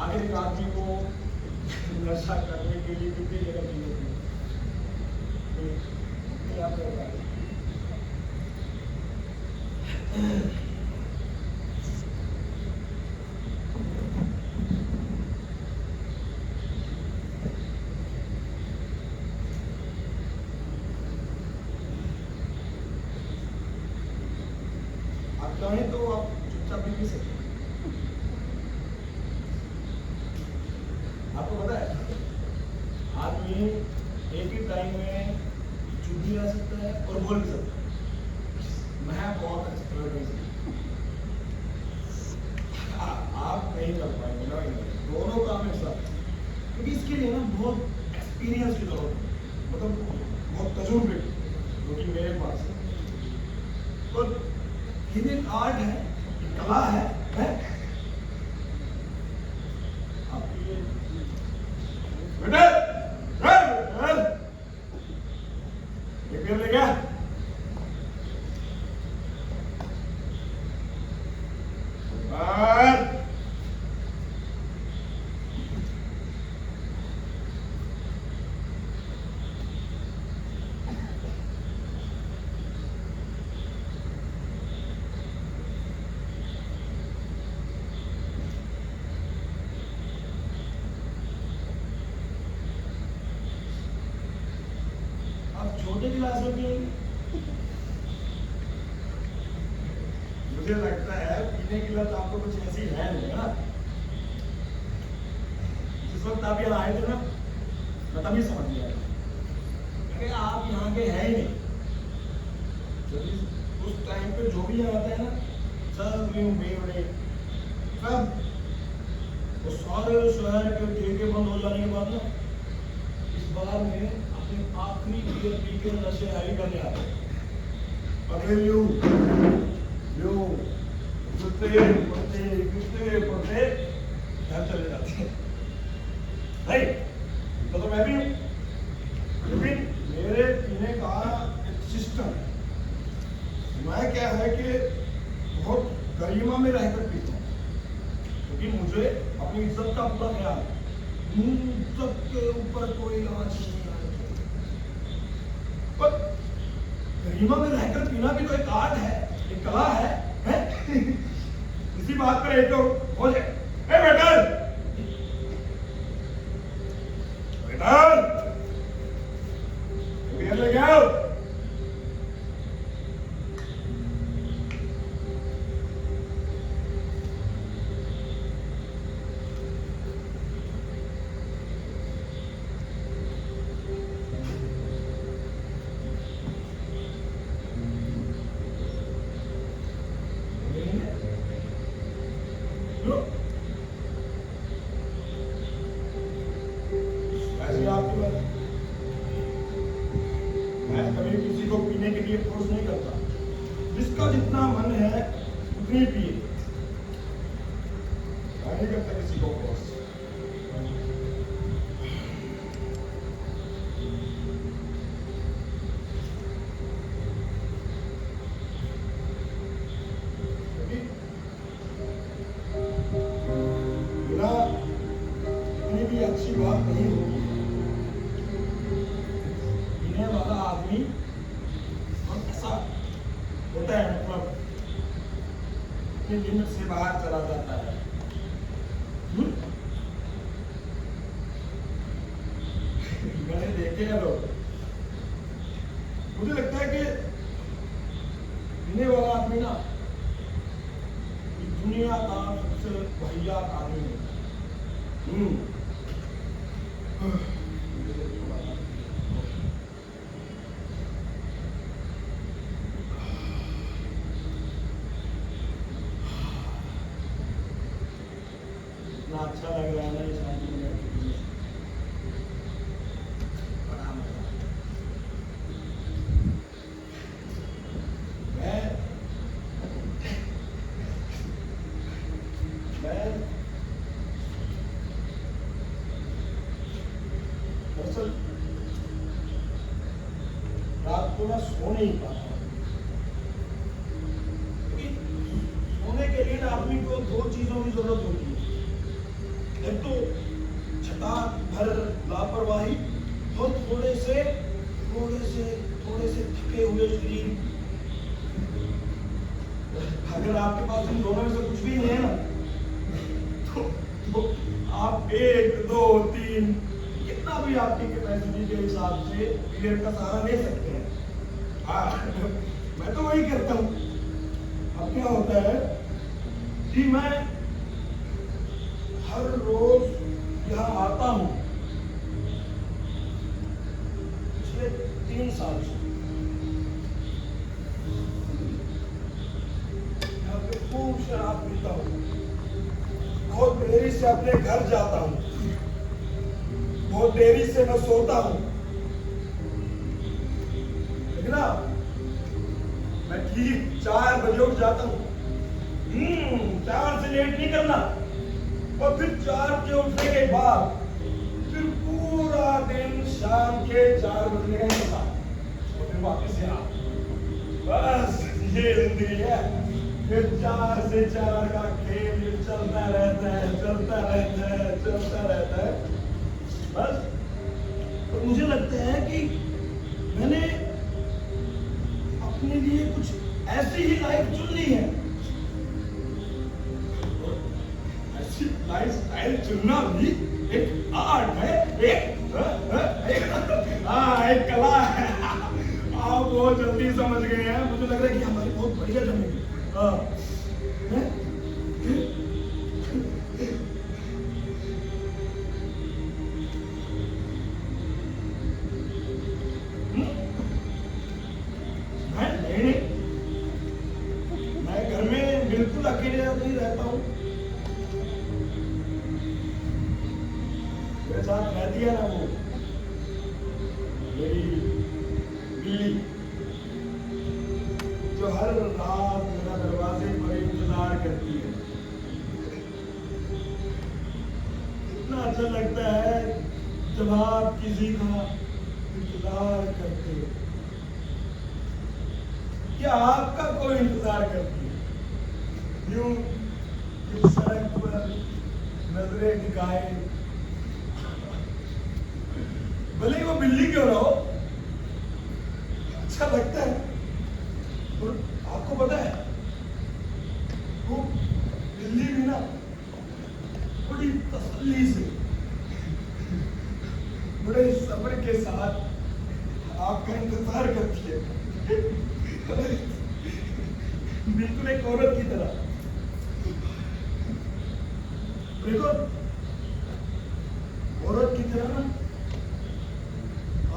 आखिर एक आदमी को नशा करने के लिए कितनी जगह चाहिए थी आप चाहें तो आप चुपचाप भी पी सकते हैं। आपको पता है आदमी एक ही टाइम में चुप भी रह सकता है और बोल भी सकता है। मैं बहुत अच्छी तरह नहीं सकता, आप नहीं कर पाएंगे ना, दोनों काम एक साथ, क्योंकि इसके लिए ना बहुत एक्सपीरियंस की जरूरत है, मतलब बहुत तजुर्बे जो कि मेरे पास है। और ये एक आर्ट है, कला है? आपके लिए बेटा एक ले गया छोटे गिलास में पिएंगे? मुझे लगता है पीने की लत आपको कुछ ऐसी है नहीं, है ना? जिस वक्त आप यहाँ आए थे ना, मैं तभी समझ गया कि आप यहाँ के हैं ही नहीं। उस टाइम पे जो भी यहाँ आता है ना, सब बेवड़े, सब वो सारे शहर के ठेके बंद हो जाने के बाद ना, इस बार में आखिरी बियर पी के नशे हैवी करने आते हैं। अरे यू कुत्ते घर चले जाते हैं। नहीं तो मैं भी हूँ, लेकिन मेरे पीने का एक सिस्टम है। मैं क्या है कि बहुत गरिमा में रहकर पीता हूँ, क्योंकि मुझे अपनी इज्जत का पूरा ख्याल है। सबके ऊपर कोई आँच नहीं, पर गरिमा में रहकर पीना भी तो एक आर्ट है, एक कला है? इसी बात पर एक तो हो जाए। बेटा बियर ले आओ। मैं कभी किसी को पीने के लिए फोर्स नहीं करता, जिसका जितना मन है उतनी पिए। मैं नहीं करता किसी को फोर्स। इतनी भी अच्छी बात नहीं होगी। पीने वाला आदमी ऐसा होता है, मतलब अपनी लिमिट से बाहर चला जाता है। मैंने देखे हैं लोग, मुझे लगता है कि पीने वाला आदमी ना दुनिया का सबसे वाहियात आदमी है। इतना अच्छा लग रहा है ना ये शादी में, बड़ा मजा। दरअसल रात को मैं सो नहीं पाता, क्योंकि सोने के लिए आदमी को दो चीजों की जरूरत होती है। एक अगर आपके पास इन दोनों में से कुछ भी नहीं है ना, तो आप 1, 2, 3 कितना भी आपकी कैपेसिटी के हिसाब से पीरियड का सहारा ले सकते हैं। मैं तो वही करता हूँ। अब क्या होता है कि मैं हर रोज यहाँ आता हूँ पिछले 3 साल से, यहाँ पे खूब शराब पीता हूँ, बहुत देरी से अपने घर जाता हूँ, बहुत देरी से मैं सोता हूँ। लेकिन ना मैं ठीक 4 बजे उठ जाता हूँ। 4 से लेट नहीं करना। और फिर 4 के उठने के बाद फिर पूरा दिन शाम के 4 बजने का इंतजार और फिर वापस यहाँ। बस ये जिंदगी है। फिर 4 से 4 का खेल चलता रहता है, चलता रहता है, चलता रहता है। बस तो मुझे लगता है कि मैंने अपने लिए कुछ ऐसी ही लाइफ चुन ली है। ऐसी लाइफस्टाइल चुनना भी एक आर्ट है, एक कला है। आप बहुत जल्दी समझ गए हैं। मुझे लग रहा है कि हमारी बहुत बढ़िया जमेगी। मैं घर में बिल्कुल अकेले नहीं रहता हूँ। मेरे साथ रहती है ना वो मेरी बिल्ली, जो हर रात मेरा दरवाजे पर इंतजार करती है। इतना अच्छा लगता है जब आप किसी का इंतजार करते हो या आपका कोई इंतजार करती है। यूं सड़क पर नजरें टिकाए, भले ही वो बिल्ली क्यों ना हो, अच्छा लगता है। और आपको पता है वो बिल्ली भी ना बड़ी तसल्ली से, बड़े सब्र के साथ आपका इंतजार करती है, बिल्कुल एक औरत की तरह। देखो औरत की तरह ना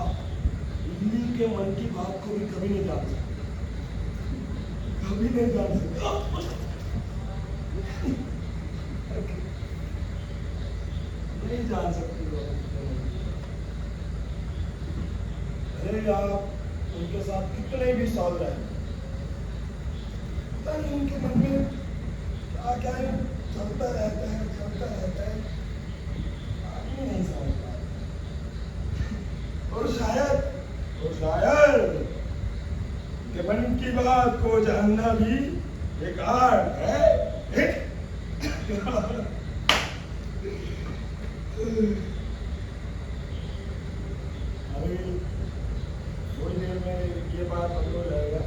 आप बिल्ली के मन की बात को भी कभी नहीं जान सकते, कभी नहीं जान सकते। नहीं जान सकती हो। अरे आप उनके साथ कितने भी साल रहे, पता नहीं उनके मन में क्या क्या चलता रहता है, चलता रहता है, आदमी नहीं समझता। और शायद के मन की बात को जानना भी एक आर्ट है, एक अभी थोड़ी देर में ये बात बंद हो जाएगा।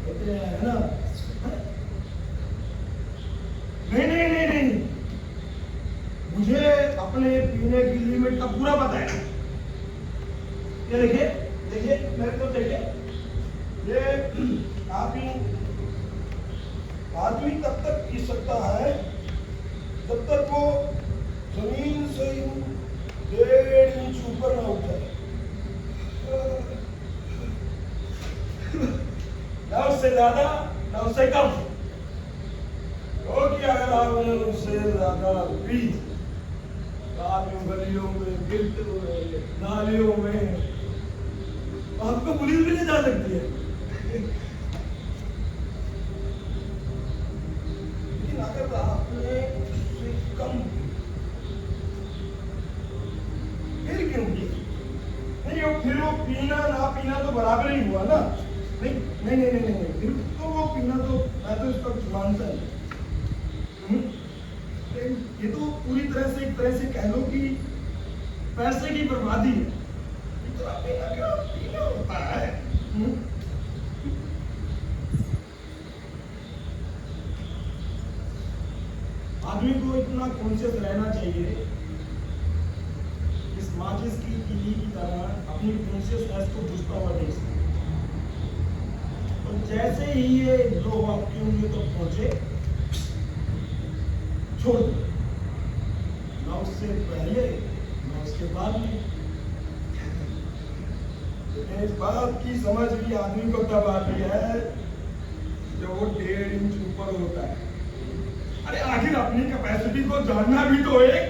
कहते हैं है ना, नहीं, मुझे अपने पीने की लिमिट का पूरा पता है। ये देखिए मेरे को देखिए, ये आदमी तब तक पी सकता है जब तक वो जमीन से 1.5 इंच ऊपर ना उठे, ना उससे ज्यादा ना उससे कम। क्योंकि अगर आपने उससे ज्यादा पी गलियों में, गिरते हुए नालियों में, आपको पुलिस भी नहीं जा सकती है। लेकिन अगर आपने उससे कम, फिर क्यों पी? नहीं, फिर वो पीना ना पीना तो बराबर ही हुआ ना। नहीं, फिर तो वो पीना तो मैं तो इसका मानता है। ये तो पूरी तरह से एक तरह से कह लो कि पैसे की बर्बादी है। इतना पीना क्या पीना होता है। इतना कॉन्शियस रहना चाहिए, इस माचिस की तीली की तरह अपनी कॉन्शियसनेस को बुझता हुआ देख सकते। और जैसे ही ये लोग आपकी उंगली तक पहुंचे, छोड़ दो, ना उससे पहले ना उसके बाद में। इस बात की समझ भी आदमी को तब आती है जब वो 1.5 इंच ऊपर होता है। अरे आखिर अपनी कैपेसिटी को जानना भी तो एक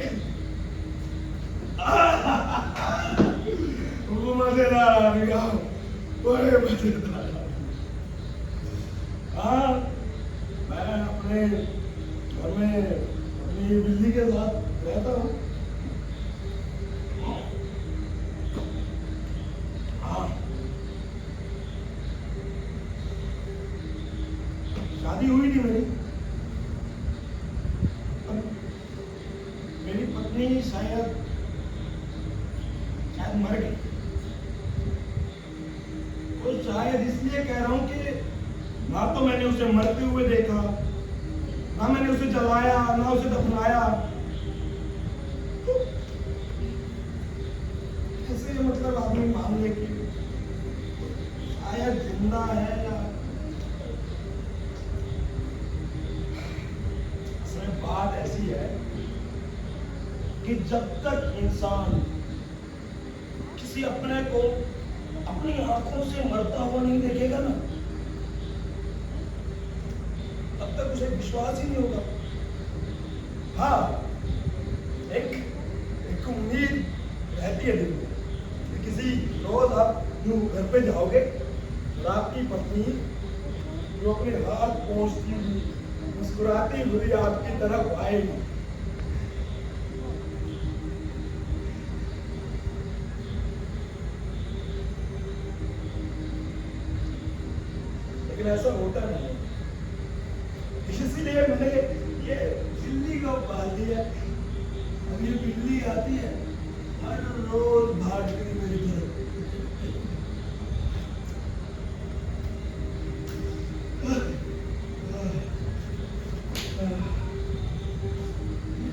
वो मजेदार आ गया, बड़े मजेदार। हाँ, मैं अपने घर में अपनी बिल्ली के साथ रहता हूँ। हाँ, शादी हुई थी मेरी। मेरी पत्नी शायद मर गई। तो शायद इसलिए कह रहा हूं कि ना तो मैंने उसे मरते हुए देखा, ना मैंने उसे जलाया, ना उसे दफनाया। तो ऐसे मतलब आदमी मान ले कि शायद जिंदा है या असल बात ऐसी है कि जब तक इंसान किसी अपने को अपनी आंखों से मरता हुआ नहीं देखेगा ना, तब तक उसे विश्वास ही नहीं होगा। हाँ, एक उम्मीद रहती है दिल में कि किसी रोज आप यूं घर पे जाओगे और आपकी पत्नी जो अपने हाथ पहुंचती हुई मुस्कुराती हुई आपकी तरफ आएगी। लेकिन ऐसा होता नहीं, इसलिए मैंने ये बिल्ली को पाल दिया। अब ये बिल्ली आती है हर रोज भागती है मेरी तरफ।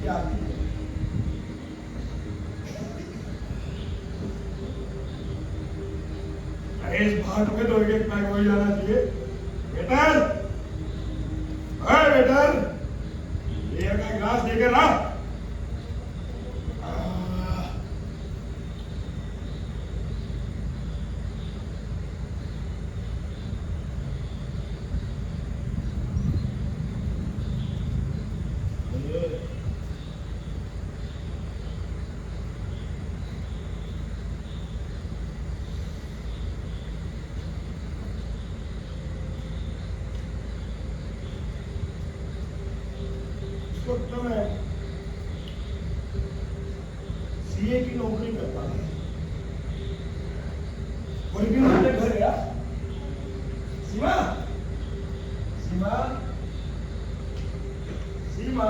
ये आती है, अरे इस भाग में तो एक पैक हो जाना चाहिए। वेटर, अरे वेटर, बियर का गिलास लेकर आ। तो मैं सीए की नौकरी करता था और एक दिन अपने घर गया। सीमा, सीमा, सीमा,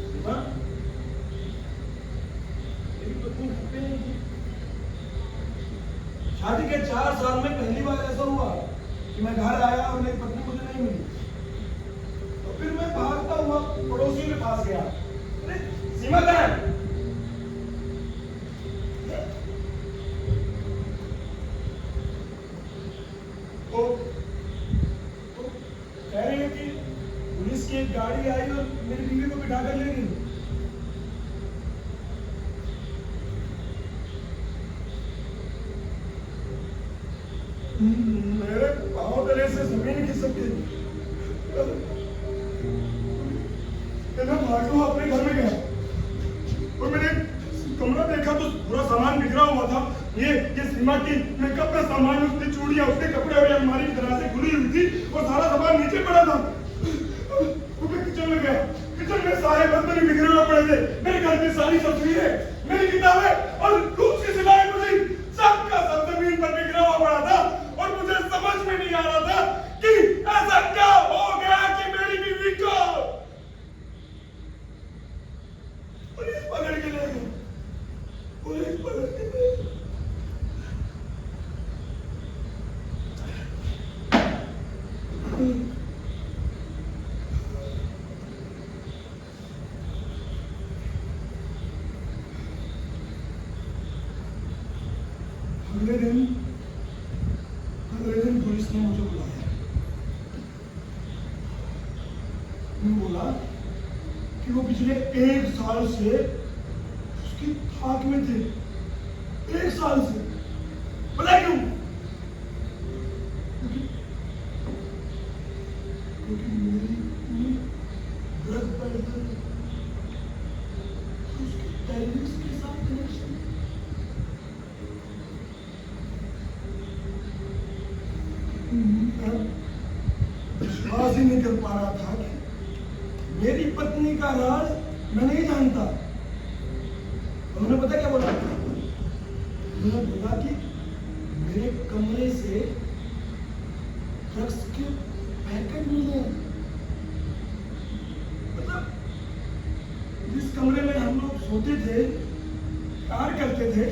सीमा, मेरी पत्नी घर पे नहीं थी। शादी के 4 साल में पहली बार ऐसा हुआ कि मैं घर आया और मेरी पत्नी मुझे नहीं मिली। फिर मैं भागता हुआ पड़ोसी के पास गया। अरे सीमा कहाँ है? तो कह रही है कि पुलिस की एक गाड़ी आई और मेरी बीवी को बिठा कर ले गई। मेरे पांव तले से जमीन खिसक गई। मैं भागता हुआ अपने घर में गया और मैंने कमरा देखा तो पूरा सामान बिखरा हुआ था। ये सीमा की मेकअप का सामान, उसकी चूड़ियां, उसके कपड़े और अलमारी की तरह से खुली हुई थी और सारा सामान नीचे पड़ा था। मैं किचन में गया, किचन में सारे बर्तन बिखरे हुए पड़े थे, मेरे घर की सारी तस्वीरें, मेरी किताबें और दूध की सिलाई मशीन, सबका सब जमीन पर बिखरा हुआ पड़ा था। और मुझे समझ में नहीं आ रहा था कि ऐसा क्या हो गया कि मेरी बीवी को पुलिस पकड़ के ले गई। पुलिस पकड़ के ले गई। अगले दिन पुलिस ने मुझे बुलाया। उन्होंने बोला कि वो पिछले 1 साल से उसकी थाक में थे। 1 साल से। पता क्यों? क्योंकि मेरी ड्रग पेडलर उसके टेररिस्ट के साथ कनेक्शन। विश्वास ही नहीं कर पा रहा था कि मेरी पत्नी का राज मैं नहीं जानता। उन्होंने पता क्या बोला? उन्होंने बोला कि मेरे कमरे से ड्रग्स के पैकेट मिले। मतलब जिस कमरे में हम लोग सोते थे, प्यार करते थे,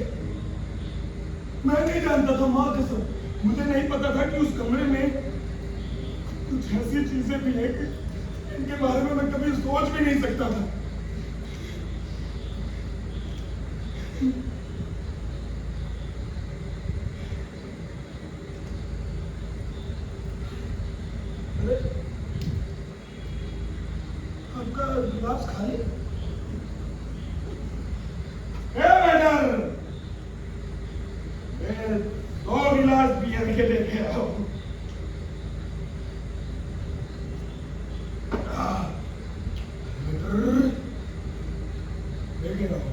मैं नहीं जानता था। माँ कसम, मुझे नहीं पता था कि उस कमरे में कुछ ऐसी चीजें भी हैं कि इनके बारे में मैं कभी सोच भी नहीं सकता था। अरे आपका गिलास खाली? मैडम, 2 गिलास बियर के लेके आओ। लेके आओ।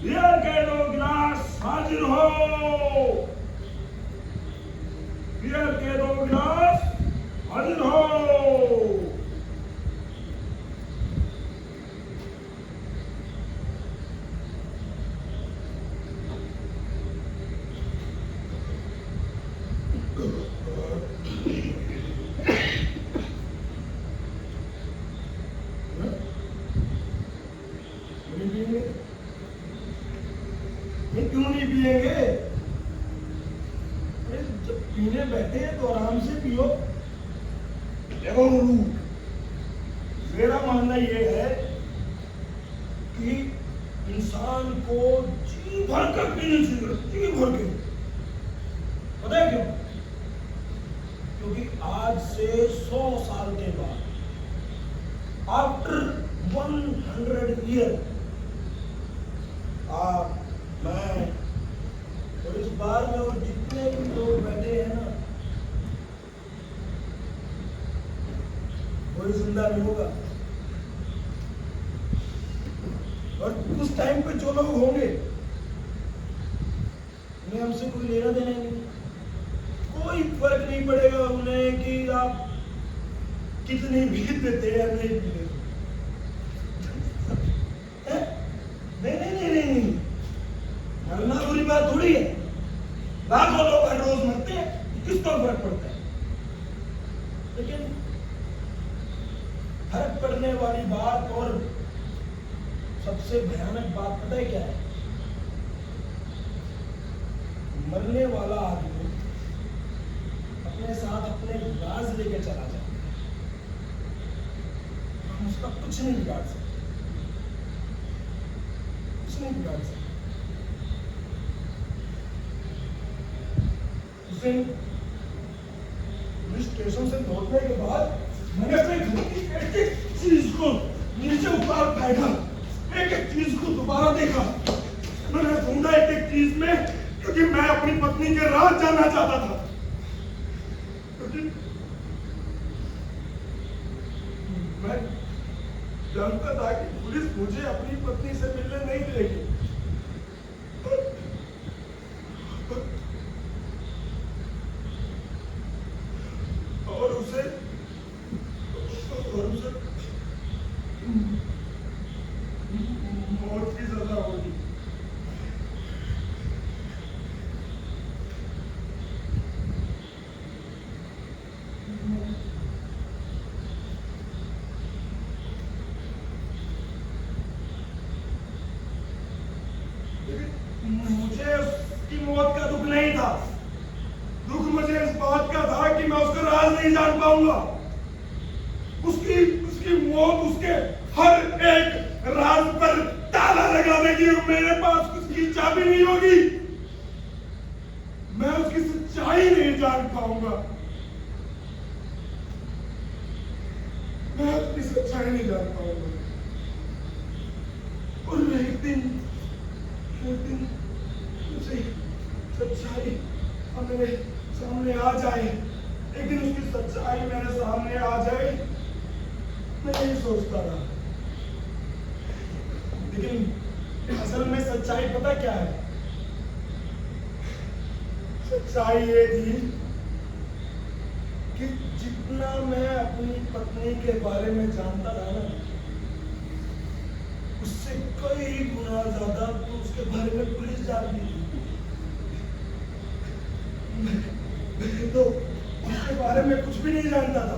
बियर के 2 गिलास हाजिर हो। बियर के 2 गिलास हाजिर हो। ये क्यों नहीं पिएंगे? अरे जब पीने बैठे हैं तो आराम से पियो। देखो गुरु, मेरा मानना ये है कि इंसान को जी भर कर पीनी चाहिए, जी भर के। पता है क्यों? क्योंकि आज से 100 साल के बाद, आफ्टर 100 ईयर, आप, मैं और इस बार में और जितने भी लोग बैठे हैं ना, कोई जिंदा नहीं होगा। और उस टाइम पे जो लोग होंगे उन्हें हमसे कोई लेना देना नहीं। कोई फर्क नहीं पड़ेगा उन्हें कि आप कितनी भी देते हैं या नहीं देते। नहीं, मरना बुरी बात थोड़ी है। लाखों लोग हर रोज मरते हैं, किसको फर्क पड़ता है? लेकिन फर्क पड़ने वाली बात और सबसे भयानक बात पता है क्या है? मरने वाला आदमी अपने साथ अपने राज लेके चला जाता है। हम उसका कुछ नहीं बिगाड़ सकते, कुछ नहीं बिगाड़ सकते। पुलिस स्टेशन से लौटने के बाद मैंने अपने घर की एक चीज को नीचे ऊपर फेंका, एक चीज को दोबारा देखा। मैंने ढूंढा एक चीज में, क्योंकि मैं अपनी पत्नी के राज जानना चाहता था। क्योंकि मैं जानता था कि पुलिस मुझे अपनी पत्नी से मिलने नहीं देगी। और उसे मौत की सजा होगी। उसकी मौत का दुख नहीं था, दुख मुझे इस बात का था कि मैं उसका राज नहीं जान पाऊंगा। उसकी उसकी मौत उसके हर एक राज पर ताला लगा देगी और मेरे पास उसकी चाबी नहीं होगी। मैं उसकी सच्चाई नहीं जान पाऊंगा, मैं उसकी सच्चाई नहीं जान पाऊंगा। और एक दिन उसे सच्चाई मेरे सामने आ जाए, एक दिन उसकी सच्चाई मेरे सामने आ जाए, मैं यही सोचता था। लेकिन असल में सच्चाई पता क्या है? सच्चाई ये थी कि जितना मैं अपनी पत्नी के बारे में जानता था ना, उससे कई गुना ज्यादा तो उसके बारे में पुलिस जानती थी। मैं तो उसके बारे में कुछ भी नहीं जानता था।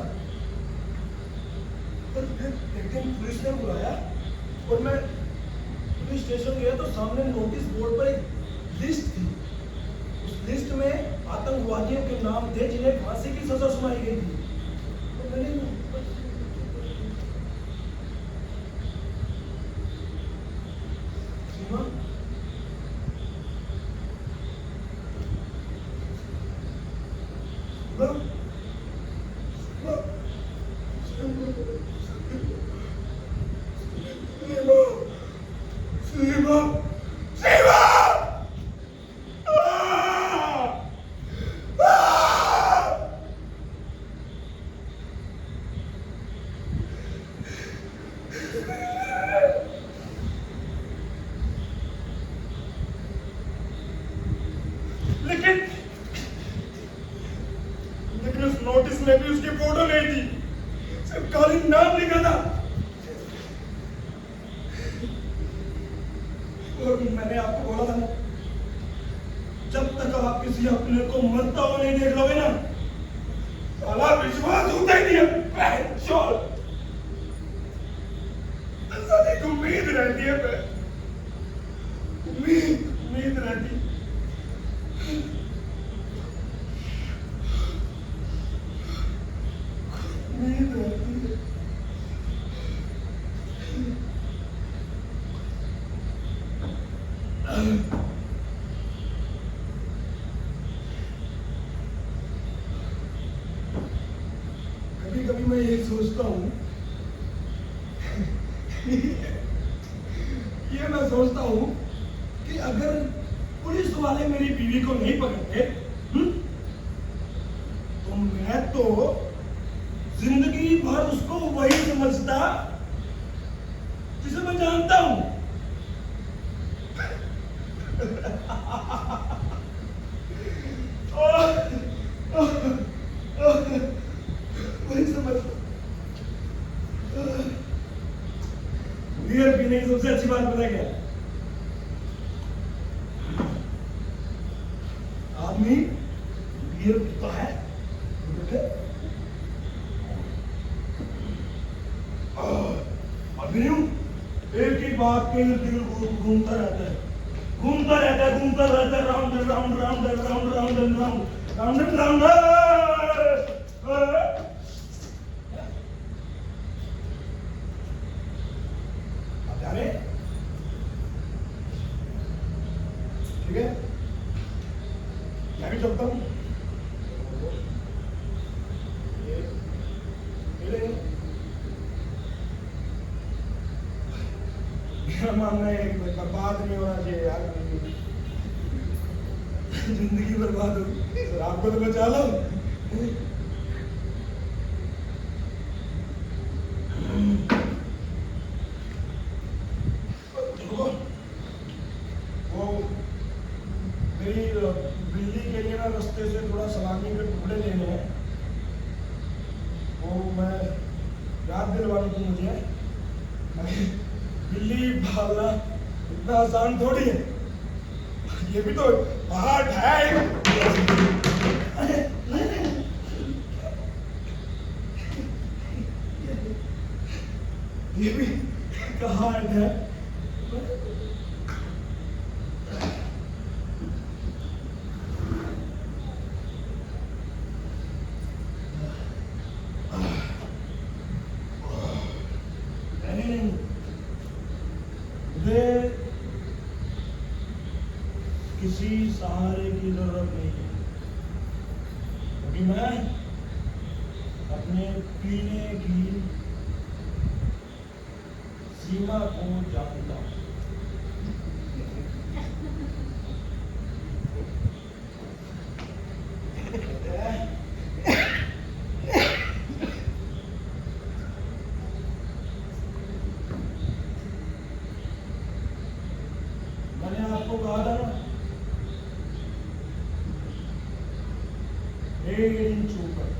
पर फिर एक दिन पुलिस ने बुलाया और मैं पुलिस स्टेशन गया तो सामने नोटिस बोर्ड पर एक लिस्ट थी। उस लिस्ट में आतंकवादियों के नाम थे जिन्हें फांसी की सजा सुनाई गई थी। तो मैंने लेकिन उस नोटिस में भी उसकी फोटो नहीं थी, सिर्फ खाली नाम लिखा था। और मैंने आपको बोला था ना, जब तक आप किसी अपने को मरता हुआ नहीं देख लोगे ना, साला विश्वास होता ही नहीं है। एक उम्मीद रहती है, उम्मीद रहती। कभी कभी मैं ये सोचता हूँ, ये मैं सोचता हूँ कि अगर पुलिस वाले मेरी बीवी को नहीं पकड़ते, तो मैं तो जिंदगी भर उसको वही समझता जिसे मैं जानता हूं। वही समझता। बियर पीने की सबसे अच्छी बात पता क्या? आदमी बियर पीता है, एक ही बात के दिल घूमता रहता है, round round round round round round round round. अब जाने ठीक है, मैं भी चलता हूँ। मानना है कि बर्बाद नहीं होना चाहिए यार, जिंदगी बर्बाद होगी। सर आपको तो बचा लो। वो मेरी बिल्ली के लिए ना रास्ते से थोड़ा सलामी के टुकड़े लेने हैं, वो मैं याद दिलवानी थी मुझे। बिल्ली पालना इतना आसान थोड़ी है, ये भी तो आर्ट है। ये भी कहाँ है? कोई सहारे की जरूरत नहीं है, क्योंकि मैं अपने पीने की सीमा को जानता हूं। मैंने आपको कहा था ना, 1 इंच ऊपर